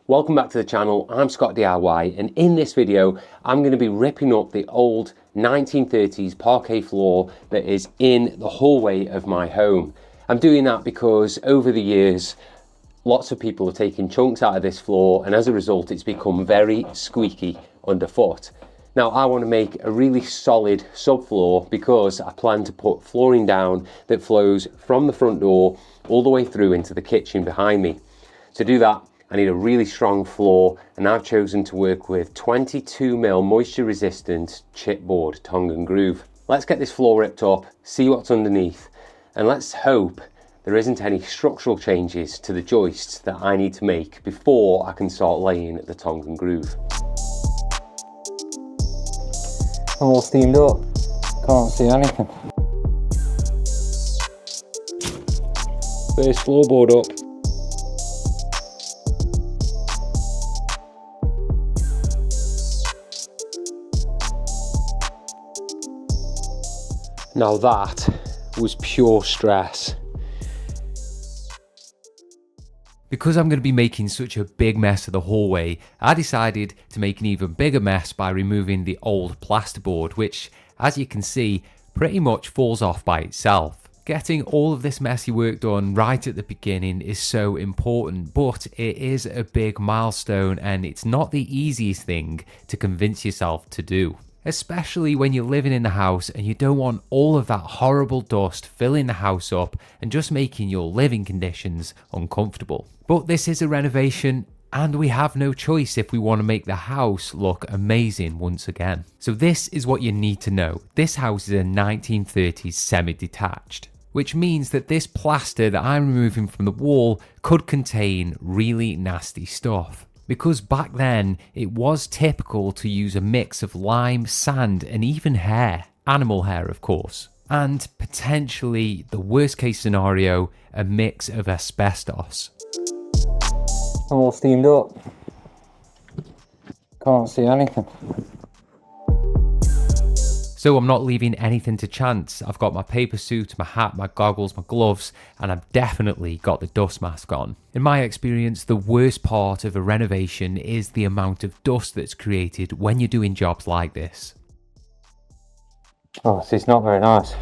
Welcome back to the channel. I'm Scott DIY, and in this video I'm going to be ripping up the old 1930s parquet floor that is in the hallway of my home. I'm doing that because over the years lots of people have taken chunks out of this floor, and as a result it's become very squeaky underfoot. Now I want to make a really solid subfloor because I plan to put flooring down that flows from the front door all the way through into the kitchen behind me. To do that I need a really strong floor, and I've chosen to work with 22mm moisture resistant chipboard tongue and groove. Let's get this floor ripped up, see what's underneath, and let's hope there isn't any structural changes to the joists that I need to make before I can start laying the tongue and groove. I'm all steamed up, can't see anything. First floorboard up. Now that was pure stress. Because I'm going to be making such a big mess of the hallway, I decided to make an even bigger mess by removing the old plasterboard, which, as you can see, pretty much falls off by itself. Getting all of this messy work done right at the beginning is so important, but it is a big milestone and it's not the easiest thing to convince yourself to do. Especially when you're living in the house and you don't want all of that horrible dust filling the house up and just making your living conditions uncomfortable. But this is a renovation and we have no choice if we want to make the house look amazing once again. So this is what you need to know. This house is a 1930s semi-detached, which means that this plaster that I'm removing from the wall could contain really nasty stuff. Because back then, it was typical to use a mix of lime, sand, and even hair. Animal hair, of course. And potentially, the worst case scenario, a mix of asbestos. I'm all steamed up, can't see anything. So I'm not leaving anything to chance. I've got my paper suit, my hat, my goggles, my gloves, and I've definitely got the dust mask on. In my experience, the worst part of a renovation is the amount of dust that's created when you're doing jobs like this. Oh, it's not very nice.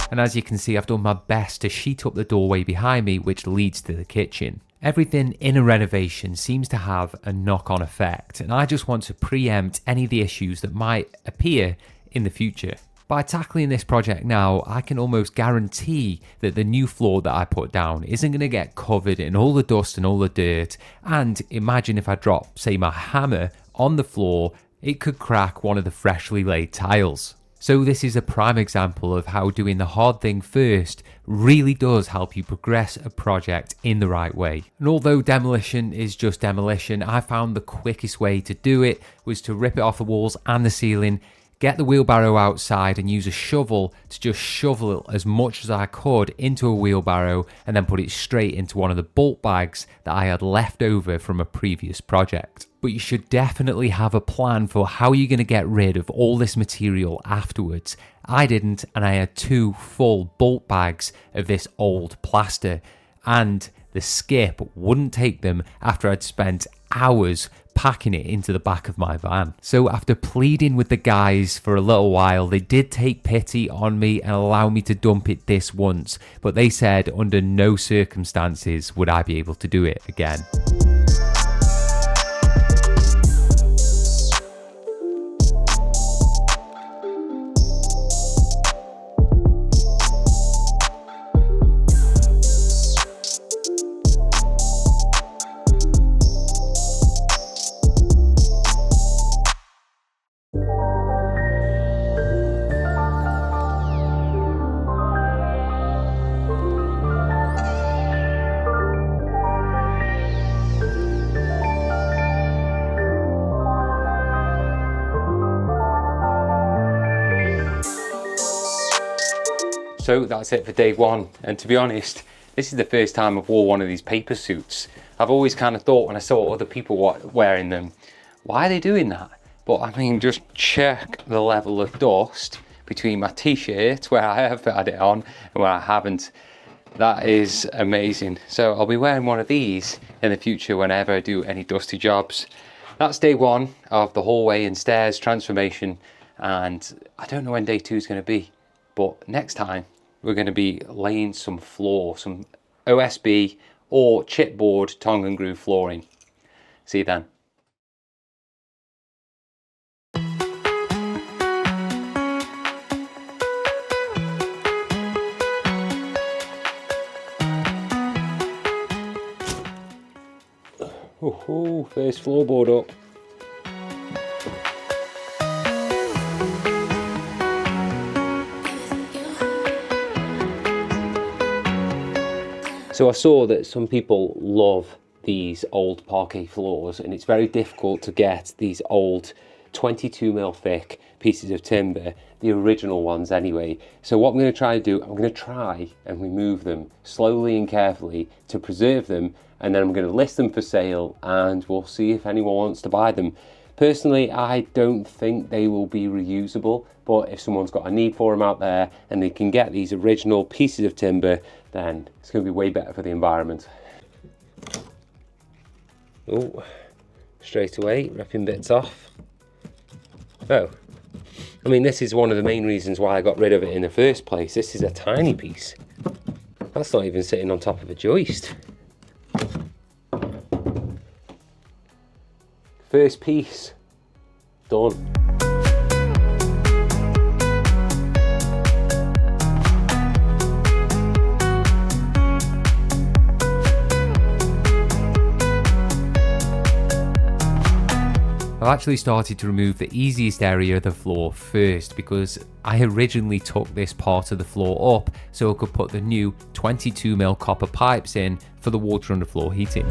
And as you can see, I've done my best to sheet up the doorway behind me, which leads to the kitchen. Everything in a renovation seems to have a knock-on effect, and I just want to preempt any of the issues that might appear in the future. By tackling this project now, I can almost guarantee that the new floor that I put down isn't going to get covered in all the dust and all the dirt, and imagine if I drop, say, my hammer on the floor, it could crack one of the freshly laid tiles. So this is a prime example of how doing the hard thing first really does help you progress a project in the right way. And although demolition is just demolition, I found the quickest way to do it was to rip it off the walls and the ceiling, get the wheelbarrow outside and use a shovel to just shovel as much as I could into a wheelbarrow and then put it straight into one of the bulk bags that I had left over from a previous project. But you should definitely have a plan for how you're going to get rid of all this material afterwards. I didn't, and I had 2 full bulk bags of this old plaster, and the skip wouldn't take them after I'd spent hours packing it into the back of my van. So after pleading with the guys for a little while, they did take pity on me and allow me to dump it this once, but they said under no circumstances would I be able to do it again. So that's it for day one, and to be honest, this is the first time I've worn one of these paper suits. I've always kind of thought when I saw other people wearing them, why are they doing that? But I mean, just check the level of dust between my t-shirt where I have had it on and where I haven't. That is amazing. So I'll be wearing one of these in the future whenever I do any dusty jobs. That's day one of the hallway and stairs transformation, and I don't know when day two is going to be, but next time we're going to be laying some floor, some OSB or chipboard tongue and groove flooring. See you then. Oh, first floorboard up. So I saw that some people love these old parquet floors, and it's very difficult to get these old 22mm thick pieces of timber, the original ones anyway. So what I'm going to try to do, I'm going to try and remove them slowly and carefully to preserve them, and then I'm going to list them for sale and we'll see if anyone wants to buy them. Personally, I don't think they will be reusable, but if someone's got a need for them out there and they can get these original pieces of timber, then it's going to be way better for the environment. Oh, straight away, ripping bits off. Oh, I mean, this is one of the main reasons why I got rid of it in the first place. This is a tiny piece. That's not even sitting on top of a joist. First piece done. I've actually started to remove the easiest area of the floor first because I originally took this part of the floor up so I could put the new 22mm copper pipes in for the water underfloor heating.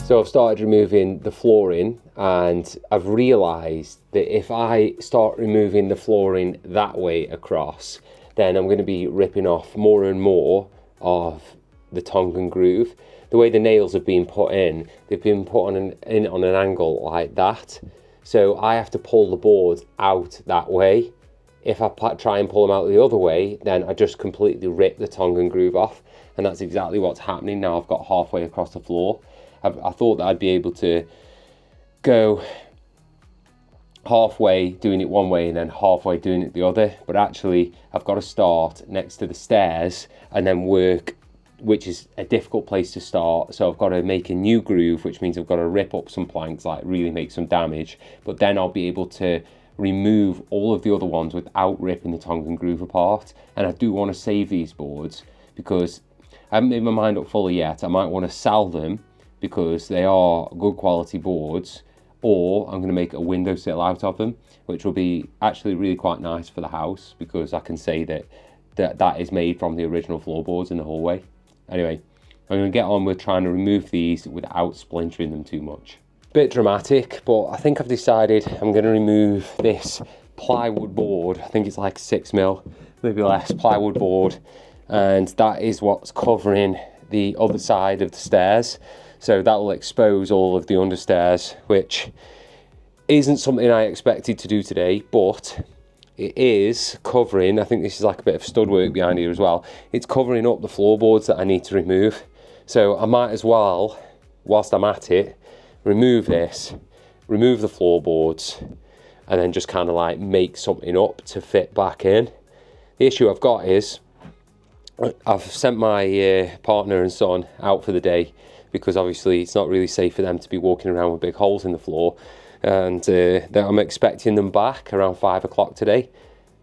So I've started removing the flooring, and I've realised that if I start removing the flooring that way across, then I'm going to be ripping off more and more of the tongue and groove. The way the nails have been put in, they've been put on an angle like that. So I have to pull the boards out that way. If I try and pull them out the other way, then I just completely rip the tongue and groove off. And that's exactly what's happening now. I've got halfway across the floor. I thought that I'd be able to go halfway doing it one way and then halfway doing it the other, but actually I've got to start next to the stairs and then work, which is a difficult place to start. So I've got to make a new groove, which means I've got to rip up some planks, like really make some damage, but then I'll be able to remove all of the other ones without ripping the tongue and groove apart. And I do want to save these boards because I haven't made my mind up fully yet. I might want to sell them because they are good quality boards, or I'm going to make a windowsill out of them, which will be actually really quite nice for the house because I can say that is made from the original floorboards in the hallway. Anyway, I'm going to get on with trying to remove these without splintering them too much. Bit dramatic, but I think I've decided I'm going to remove this plywood board. I think it's like 6mm, maybe less, plywood board, and that is what's covering the other side of the stairs. So that will expose all of the understairs, which isn't something I expected to do today, but it is covering, I think this is like a bit of stud work behind here as well, it's covering up the floorboards that I need to remove. So I might as well, whilst I'm at it, remove this, remove the floorboards, and then just kind of like make something up to fit back in. The issue I've got is I've sent my partner and son out for the day because obviously it's not really safe for them to be walking around with big holes in the floor, and I'm expecting them back around 5 o'clock today,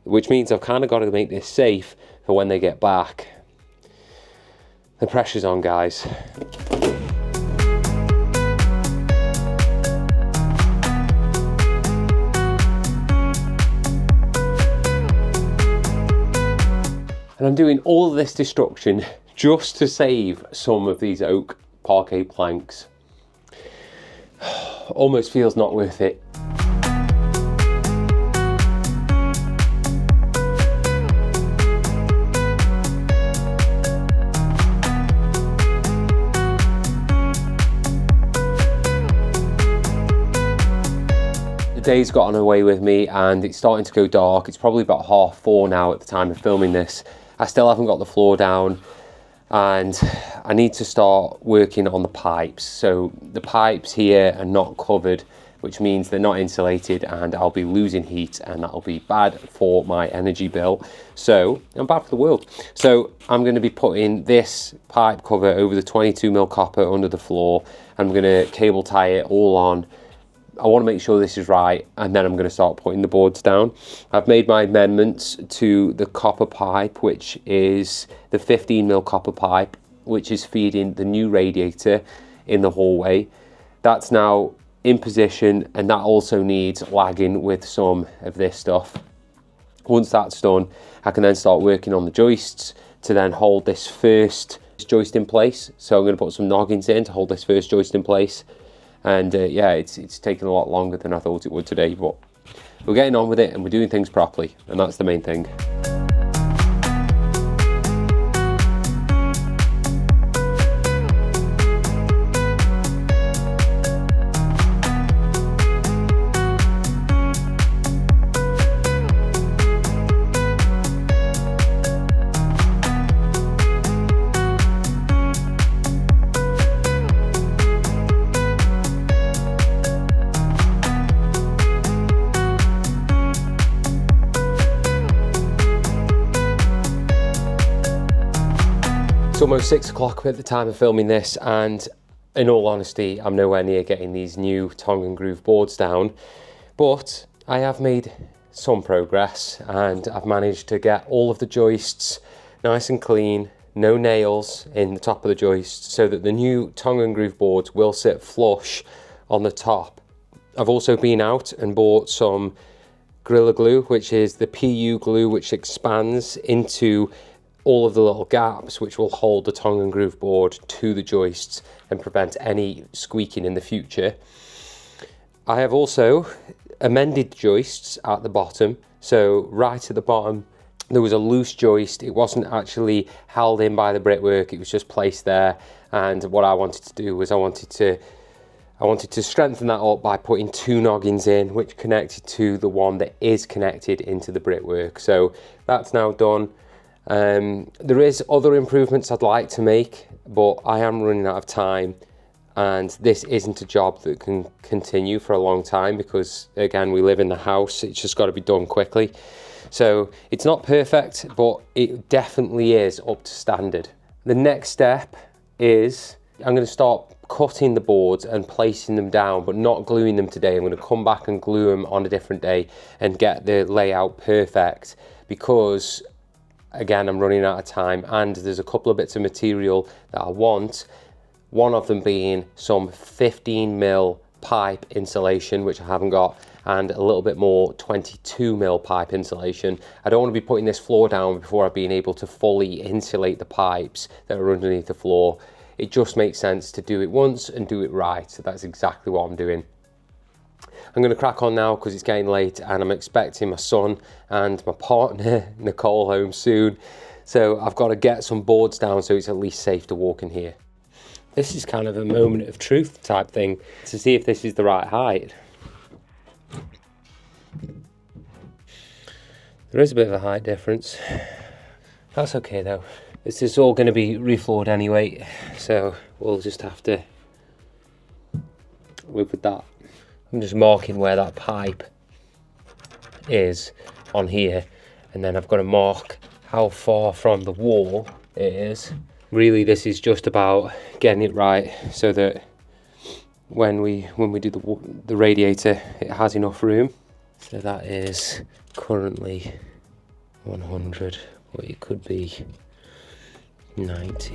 which means I've kind of got to make this safe for when they get back. The pressure's on, guys. And I'm doing all of this destruction just to save some of these oak parquet planks. Almost feels not worth it. Day's gotten away with me and it's starting to go dark. It's probably about 4:30 now at the time of filming this. I still haven't got the floor down and I need to start working on the pipes. So the pipes here are not covered, which means they're not insulated and I'll be losing heat and that'll be bad for my energy bill. So, and bad for the world. So I'm going to be putting this pipe cover over the 22mm copper under the floor. I'm going to cable tie it all on. I want to make sure this is right and then I'm going to start putting the boards down. I've made my amendments to the copper pipe, which is the 15mm copper pipe, which is feeding the new radiator in the hallway. That's now in position and that also needs lagging with some of this stuff. Once that's done, I can then start working on the joists to then hold this first joist in place. So I'm going to put some noggins in to hold this first joist in place. And yeah, it's taken a lot longer than I thought it would today, but we're getting on with it and we're doing things properly, and that's the main thing. It's almost 6 o'clock at the time of filming this, and in all honesty, I'm nowhere near getting these new tongue and groove boards down, but I have made some progress and I've managed to get all of the joists nice and clean, no nails in the top of the joist, so that the new tongue and groove boards will sit flush on the top. I've also been out and bought some Gorilla Glue, which is the PU glue which expands into all of the little gaps, which will hold the tongue and groove board to the joists and prevent any squeaking in the future. I have also amended the joists at the bottom. So right at the bottom, there was a loose joist. It wasn't actually held in by the brickwork. It was just placed there. And what I wanted to do was I wanted to strengthen that up by putting 2 noggins in, which connected to the one that is connected into the brickwork. So that's now done. There is other improvements I'd like to make, but I am running out of time and this isn't a job that can continue for a long time because, again, we live in the house. It's just got to be done quickly. So it's not perfect, but it definitely is up to standard. The next step is I'm going to start cutting the boards and placing them down, but not gluing them today. I'm going to come back and glue them on a different day and get the layout perfect because, again, I'm running out of time and there's a couple of bits of material that I want. One of them being some 15mm pipe insulation, which I haven't got, and a little bit more 22mm pipe insulation. I don't want to be putting this floor down before I've been able to fully insulate the pipes that are underneath the floor. It just makes sense to do it once and do it right. So that's exactly what I'm doing. I'm going to crack on now because it's getting late and I'm expecting my son and my partner, Nicole, home soon. So I've got to get some boards down so it's at least safe to walk in here. This is kind of a moment of truth type thing to see if this is the right height. There is a bit of a height difference. That's okay though. This is all going to be refloored anyway, so we'll just have to live with that. I'm just marking where that pipe is on here, and then I've got to mark how far from the wall it is. Really, this is just about getting it right so that when we do the radiator, it has enough room. So that is currently 100, but it could be 90.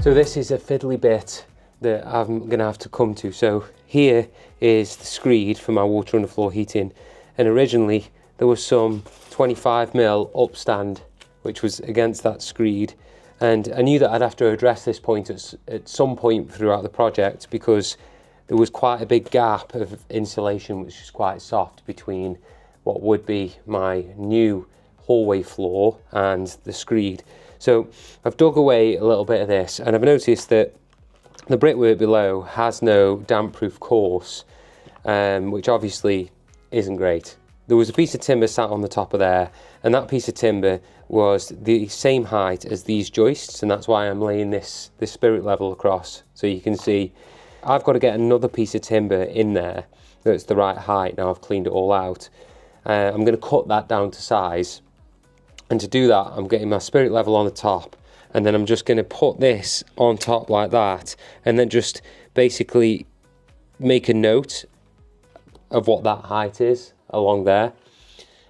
So this is a fiddly bit that I'm gonna have to come to. So here is the screed for my water underfloor heating, and originally there was some 25mm upstand which was against that screed, and I knew that I'd have to address this point at some point throughout the project, because there was quite a big gap of insulation which is quite soft between what would be my new hallway floor and the screed. So I've dug away a little bit of this, and I've noticed that the brickwork below has no damp-proof course, which obviously isn't great. There was a piece of timber sat on the top of there, and that piece of timber was the same height as these joists, and that's why I'm laying this spirit level across. So you can see I've got to get another piece of timber in there that's the right height. Now I've cleaned it all out. I'm going to cut that down to size, and to do that I'm getting my spirit level on the top, and then I'm just going to put this on top like that, and then just basically make a note of what that height is along there,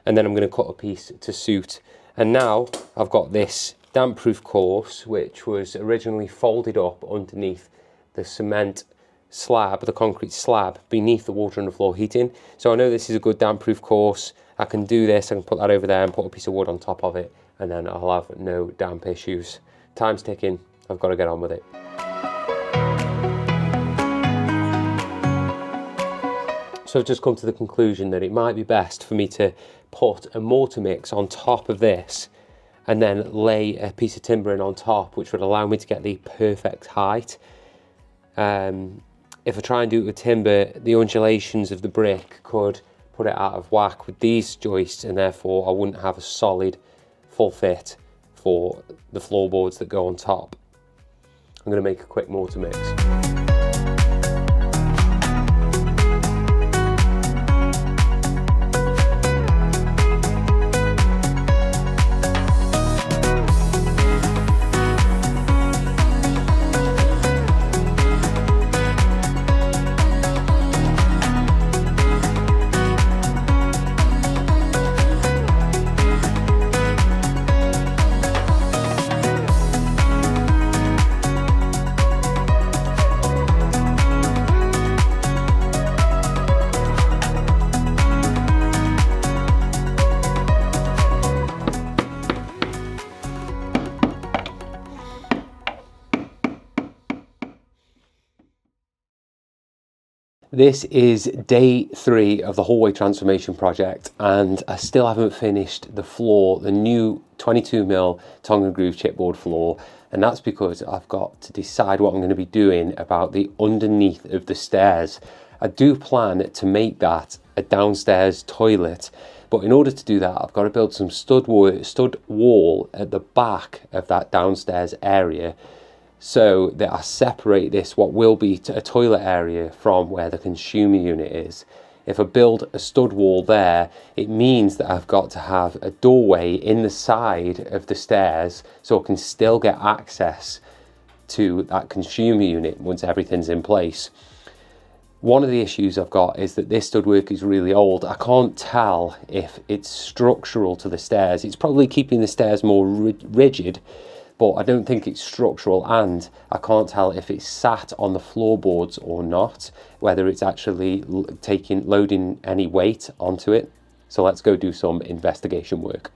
and then I'm going to cut a piece to suit. And now I've got this damp proof course which was originally folded up underneath the cement slab, the concrete slab beneath the water underfloor heating. So I know this is a good damp proof course. I can do this, I can put that over there and put a piece of wood on top of it, and then I'll have no damp issues. Time's ticking, I've got to get on with it. So I've just come to the conclusion that it might be best for me to put a mortar mix on top of this and then lay a piece of timber in on top, which would allow me to get the perfect height. If I try and do it with timber, the undulations of the brick could put it out of whack with these joists, and therefore I wouldn't have a solid full fit for the floorboards that go on top. I'm going to make a quick mortar mix. This is day 3 of the hallway transformation project, and I still haven't finished the floor, the new 22mm tongue and groove chipboard floor, and that's because I've got to decide what I'm going to be doing about the underneath of the stairs. I do plan to make that a downstairs toilet, but in order to do that I've got to build some stud wall at the back of that downstairs area, so that I separate this, what will be a toilet area, from where the consumer unit is. If I build a stud wall there, it means that I've got to have a doorway in the side of the stairs so I can still get access to that consumer unit once everything's in place. One of the issues I've got is that this stud work is really old. I can't tell if it's structural to the stairs. It's probably keeping the stairs more rigid, but I don't think it's structural, and I can't tell if it's sat on the floorboards or not, whether it's actually loading any weight onto it. So let's go do some investigation work.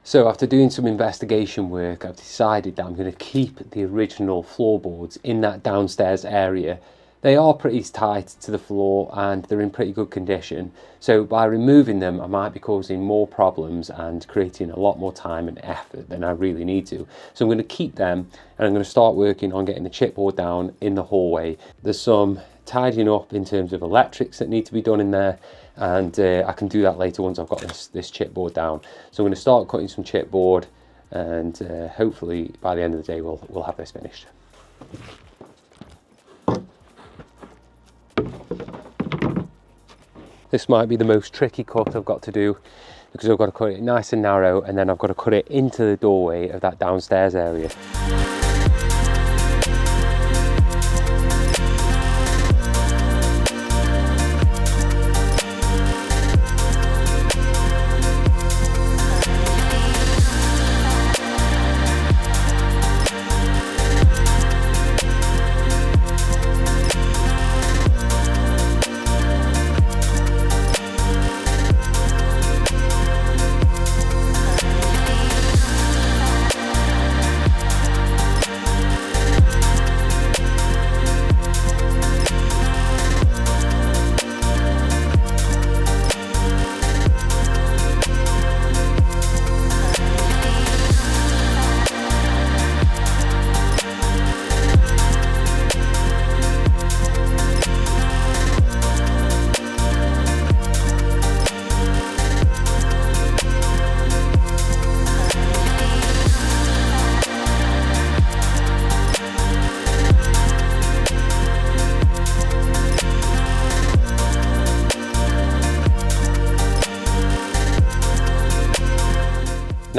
So after doing some investigation work, I've decided that I'm going to keep the original floorboards in that downstairs area. They are pretty tight to the floor and they're in pretty good condition. So by removing them, I might be causing more problems and creating a lot more time and effort than I really need to. So I'm going to keep them, and I'm going to start working on getting the chipboard down in the hallway. There's some tidying up in terms of electrics that need to be done in there, and I can do that later once I've got this chipboard down. So I'm going to start cutting some chipboard, and hopefully by the end of the day we'll have this finished. This might be the most tricky cut I've got to do, because I've got to cut it nice and narrow, and then I've got to cut it into the doorway of that downstairs area.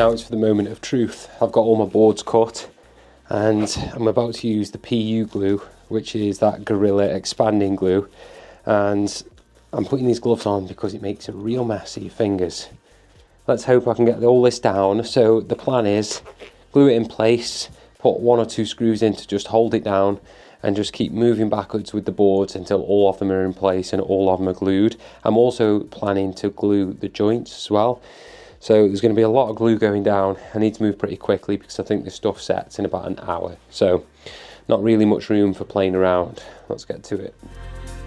Now it's for the moment of truth. I've got all my boards cut and I'm about to use the PU glue, which is that Gorilla expanding glue, and I'm putting these gloves on because it makes a real mess of your fingers. Let's hope I can get all this down. So the plan is glue it in place, put 1 or 2 screws in to just hold it down, and just keep moving backwards with the boards until all of them are in place and all of them are glued. I'm also planning to glue the joints as well. So there's going to be a lot of glue going down. I need to move pretty quickly because I think this stuff sets in about an hour. So not really much room for playing around. Let's get to it.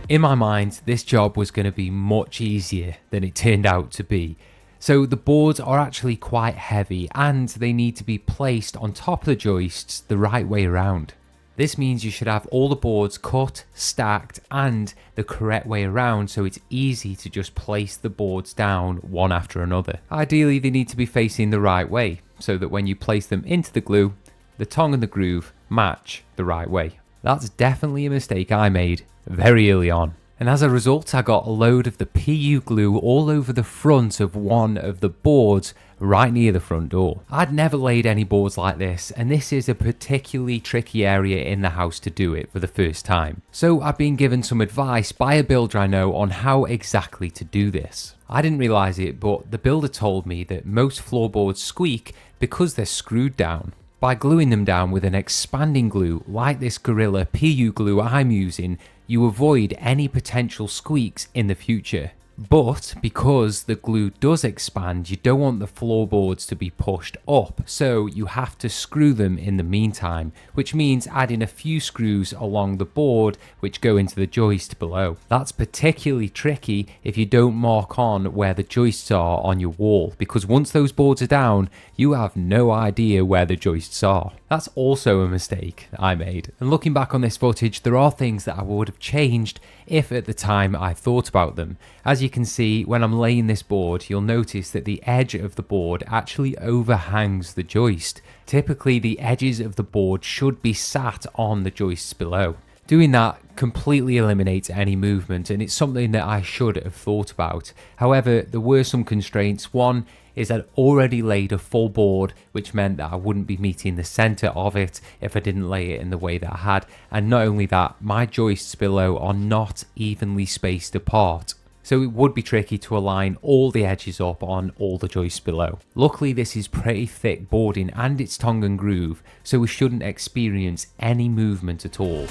In my mind, this job was going to be much easier than it turned out to be. So the boards are actually quite heavy and they need to be placed on top of the joists the right way around. This means you should have all the boards cut, stacked, and the correct way around, so it's easy to just place the boards down one after another. Ideally, they need to be facing the right way, so that when you place them into the glue, the tongue and the groove match the right way. That's definitely a mistake I made very early on. And as a result, I got a load of the PU glue all over the front of one of the boards right near the front door. I'd never laid any boards like this, and this is a particularly tricky area in the house to do it for the first time. So I've been given some advice by a builder I know on how exactly to do this. I didn't realise it, but the builder told me that most floorboards squeak because they're screwed down. By gluing them down with an expanding glue like this Gorilla PU glue I'm using, you avoid any potential squeaks in the future. But because the glue does expand, you don't want the floorboards to be pushed up, so you have to screw them in the meantime, which means adding a few screws along the board which go into the joist below. That's particularly tricky if you don't mark on where the joists are on your wall, because once those boards are down, you have no idea where the joists are. That's also a mistake I made. And looking back on this footage, there are things that I would have changed if at the time I thought about them. As you can see, when I'm laying this board, you'll notice that the edge of the board actually overhangs the joist. Typically, the edges of the board should be sat on the joists below. Doing that completely eliminates any movement, and it's something that I should have thought about. However, there were some constraints. One is I'd already laid a full board, which meant that I wouldn't be meeting the center of it if I didn't lay it in the way that I had. And not only that, my joists below are not evenly spaced apart, so it would be tricky to align all the edges up on all the joists below. Luckily, this is pretty thick boarding and it's tongue and groove, so we shouldn't experience any movement at all.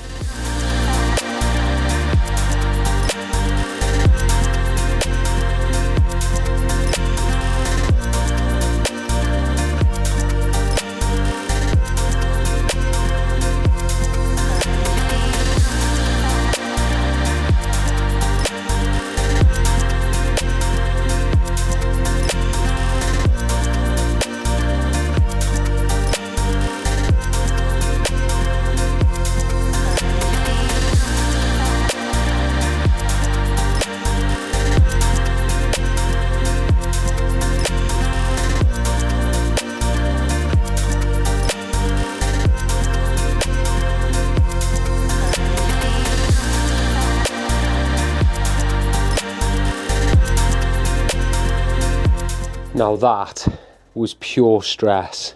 Now that was pure stress.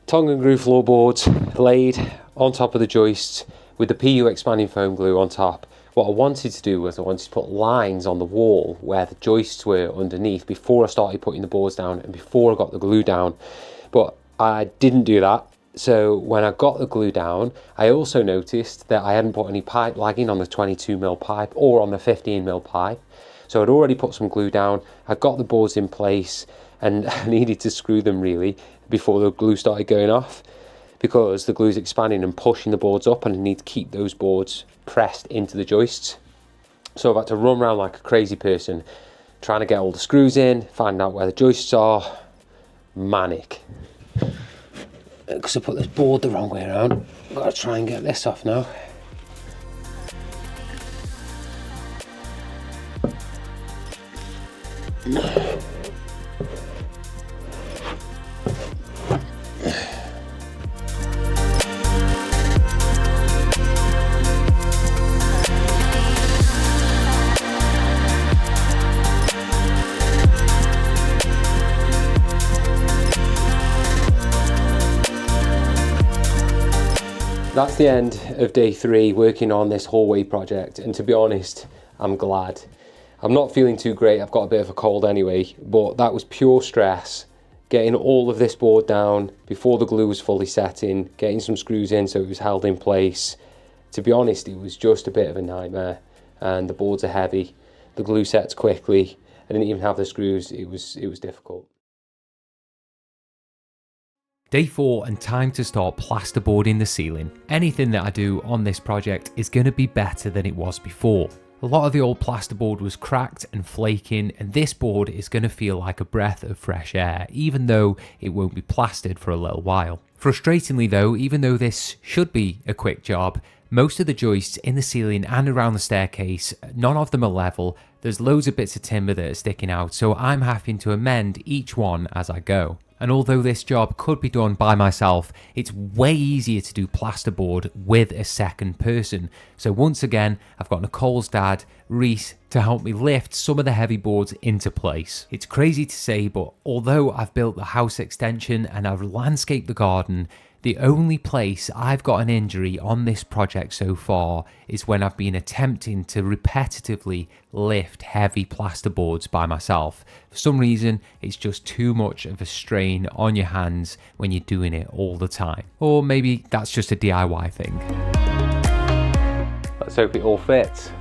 Tongue and groove floorboards laid on top of the joists with the PU expanding foam glue on top. What I wanted to do was I wanted to put lines on the wall where the joists were underneath before I started putting the boards down and before I got the glue down. But I didn't do that. So when I got the glue down, I also noticed that I hadn't put any pipe lagging on the 22mm pipe or on the 15mm pipe. So I'd already put some glue down, I got the boards in place, and I needed to screw them really before the glue started going off, because the glue's expanding and pushing the boards up, and I need to keep those boards pressed into the joists. So I've had to run around like a crazy person, trying to get all the screws in, find out where the joists are. Manic. Because I put this board the wrong way around, I've got to try and get this off now. That's the end of day 3 working on this hallway project, and to be honest, I'm glad. I'm not feeling too great, I've got a bit of a cold anyway, but that was pure stress. Getting all of this board down before the glue was fully set in, getting some screws in so it was held in place. To be honest, it was just a bit of a nightmare, and the boards are heavy, the glue sets quickly, I didn't even have the screws, it was difficult. Day 4 and time to start plasterboarding the ceiling. Anything that I do on this project is going to be better than it was before. A lot of the old plasterboard was cracked and flaking, and this board is going to feel like a breath of fresh air, even though it won't be plastered for a little while. Frustratingly though, even though this should be a quick job, most of the joists in the ceiling and around the staircase, none of them are level. There's loads of bits of timber that are sticking out, so I'm having to amend each one as I go. And although this job could be done by myself, it's way easier to do plasterboard with a second person. So once again, I've got Nicole's dad, Reese, to help me lift some of the heavy boards into place. It's crazy to say, but although I've built the house extension and I've landscaped the garden, the only place I've got an injury on this project so far is when I've been attempting to repetitively lift heavy plasterboards by myself. For some reason, it's just too much of a strain on your hands when you're doing it all the time. Or maybe that's just a DIY thing. Let's hope it all fits.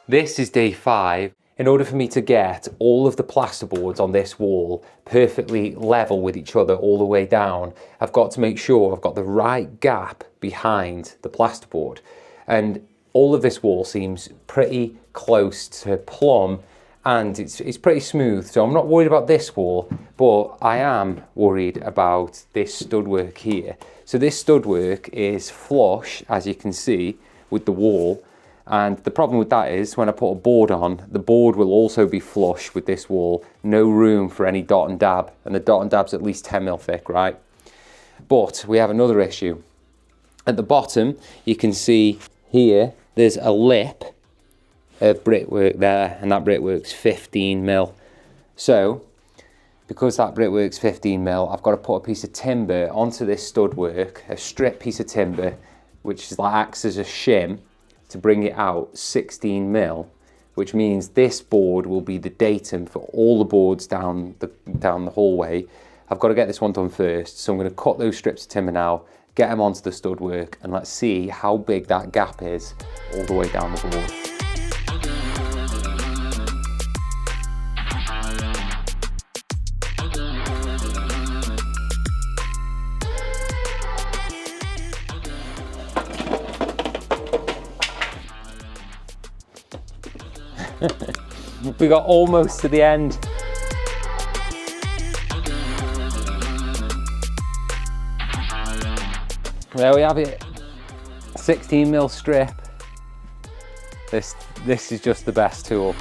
This is day 5. In order for me to get all of the plasterboards on this wall perfectly level with each other all the way down, I've got to make sure I've got the right gap behind the plasterboard. And all of this wall seems pretty close to plumb, and it's pretty smooth, so I'm not worried about this wall, but I am worried about this stud-work here. So this stud-work is flush, as you can see, with the wall. And the problem with that is when I put a board on, the board will also be flush with this wall. No room for any dot and dab, and the dot and dab's at least 10mm thick, right? But we have another issue. At the bottom, you can see here, there's a lip of brickwork there, and that brickwork's 15mm. So, because that brickwork's 15mm, I've got to put a piece of timber onto this stud work, a strip piece of timber, which is like acts as a shim, to bring it out 16mm, which means this board will be the datum for all the boards down the hallway. I've got to get this one done first, so I'm going to cut those strips of timber now, get them onto the stud work, and let's see how big that gap is all the way down the board. We got almost to the end. There we have it. 16mm strip. This is just the best tool.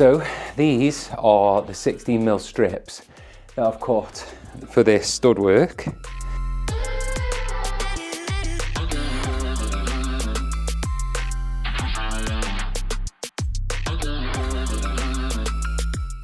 So these are the 16mm strips that I've cut for this stud work.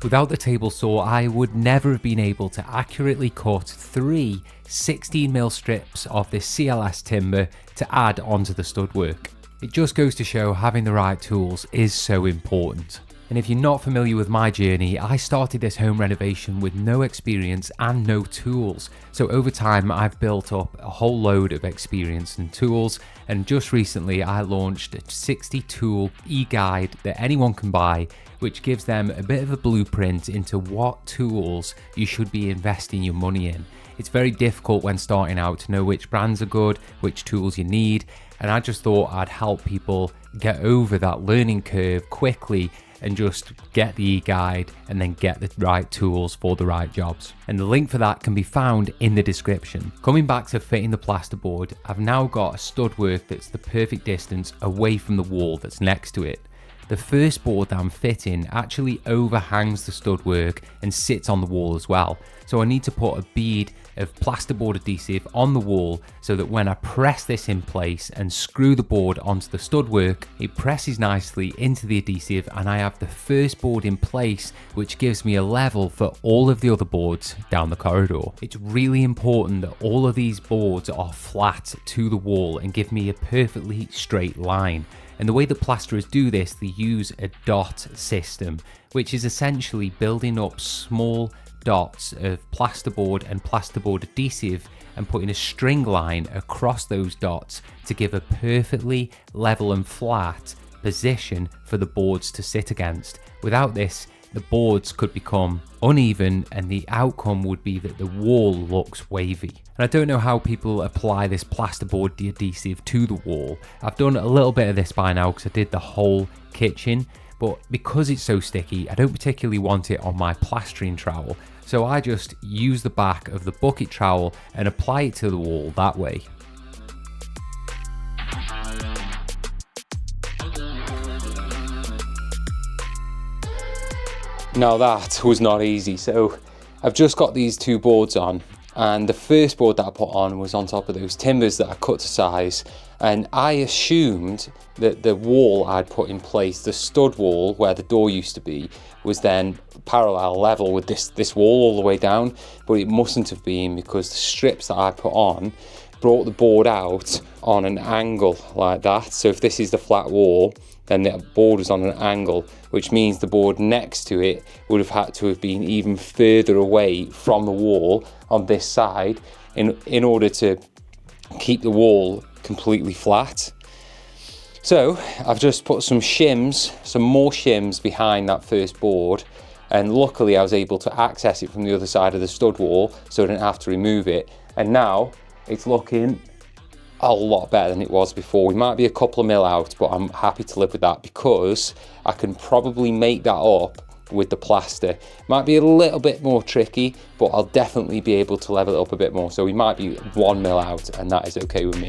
Without the table saw, I would never have been able to accurately cut 3 16mm strips of this CLS timber to add onto the stud work. It just goes to show having the right tools is so important. And if you're not familiar with my journey, I started this home renovation with no experience and no tools. So over time, I've built up a whole load of experience and tools. And just recently, I launched a 60 tool e-guide that anyone can buy, which gives them a bit of a blueprint into what tools you should be investing your money in. It's very difficult when starting out to know which brands are good, which tools you need. And I just thought I'd help people get over that learning curve quickly and just get the e-guide and then get the right tools for the right jobs. And the link for that can be found in the description. Coming back to fitting the plasterboard, I've now got a stud work that's the perfect distance away from the wall that's next to it. The first board that I'm fitting actually overhangs the stud work and sits on the wall as well. So I need to put a bead of plasterboard adhesive on the wall so that when I press this in place and screw the board onto the stud work, it presses nicely into the adhesive and I have the first board in place, which gives me a level for all of the other boards down the corridor. It's really important that all of these boards are flat to the wall and give me a perfectly straight line. And the way the plasterers do this, they use a dot system, which is essentially building up small dots of plasterboard and plasterboard adhesive and putting a string line across those dots to give a perfectly level and flat position for the boards to sit against. Without this, the boards could become uneven and the outcome would be that the wall looks wavy. And I don't know how people apply this plasterboard adhesive to the wall. I've done a little bit of this by now because I did the whole kitchen, but because it's so sticky, I don't particularly want it on my plastering trowel. So I just use the back of the bucket trowel and apply it to the wall that way. Now that was not easy. So I've just got these two boards on, and the first board that I put on was on top of those timbers that I cut to size, and I assumed that the wall I'd put in place, the stud wall where the door used to be, was then parallel level with this wall all the way down, but it mustn't have been because the strips that I put on brought the board out on an angle like that. So if this is the flat wall, then the board was on an angle, which means the board next to it would have had to have been even further away from the wall on this side in order to keep the wall completely flat. So I've just put some more shims behind that first board, and luckily I was able to access it from the other side of the stud wall so I didn't have to remove it. And now it's looking a lot better than it was before. We might be a couple of mil out, but I'm happy to live with that because I can probably make that up with the plaster. Might be a little bit more tricky, but I'll definitely be able to level it up a bit more. So we might be 1 mil out, and that is okay with me.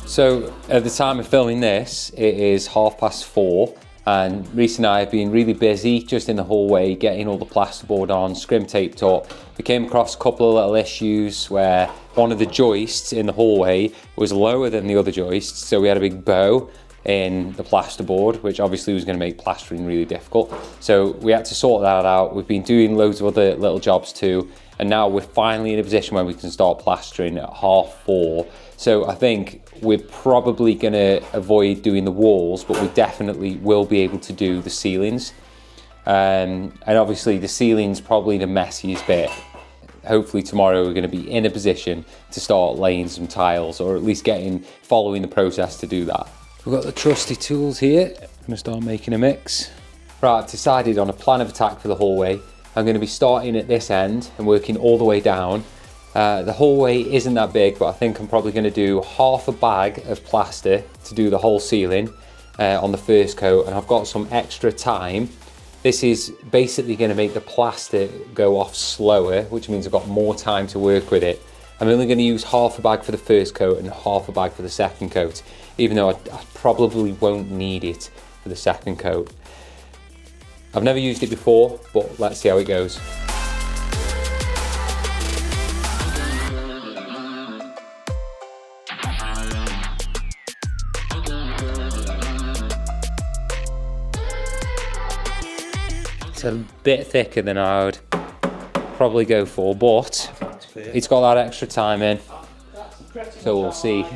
So at the time of filming this, it is 4:30, and Reese and I have been really busy just in the hallway getting all the plasterboard on, scrim taped up. We came across a couple of little issues where one of the joists in the hallway was lower than the other joists, so we had a big bow in the plasterboard, which obviously was going to make plastering really difficult. So we had to sort that out. We've been doing loads of other little jobs too, and now we're finally in a position where we can start plastering at 4:30. So I think we're probably going to avoid doing the walls, but we definitely will be able to do the ceilings. And obviously the ceiling's probably the messiest bit. Hopefully tomorrow we're going to be in a position to start laying some tiles, or at least following the process to do that. We've got the trusty tools here. I'm going to start making a mix. Right, I've decided on a plan of attack for the hallway. I'm going to be starting at this end and working all the way down. The hallway isn't that big, but I think I'm probably going to do half a bag of plaster to do the whole ceiling on the first coat, and I've got some extra time. This is basically going to make the plaster go off slower, which means I've got more time to work with it. I'm only going to use half a bag for the first coat and half a bag for the second coat, even though I probably won't need it for the second coat. I've never used it before, but let's see how it goes. It's a bit thicker than I would probably go for, but it's got that extra time in, so we'll see.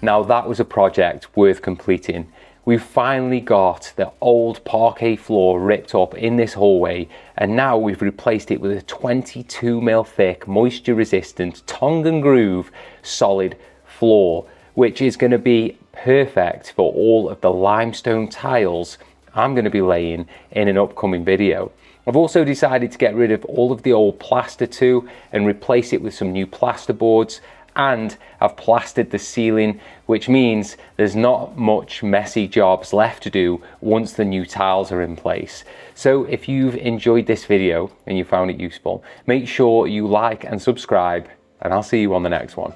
Now that was a project worth completing. We've finally got the old parquet floor ripped up in this hallway, and now we've replaced it with a 22mm thick, moisture resistant, tongue and groove solid floor, which is going to be perfect for all of the limestone tiles I'm going to be laying in an upcoming video. I've also decided to get rid of all of the old plaster too and replace it with some new plasterboards, and I've plastered the ceiling, which means there's not much messy jobs left to do once the new tiles are in place. So if you've enjoyed this video and you found it useful, make sure you like and subscribe, and I'll see you on the next one.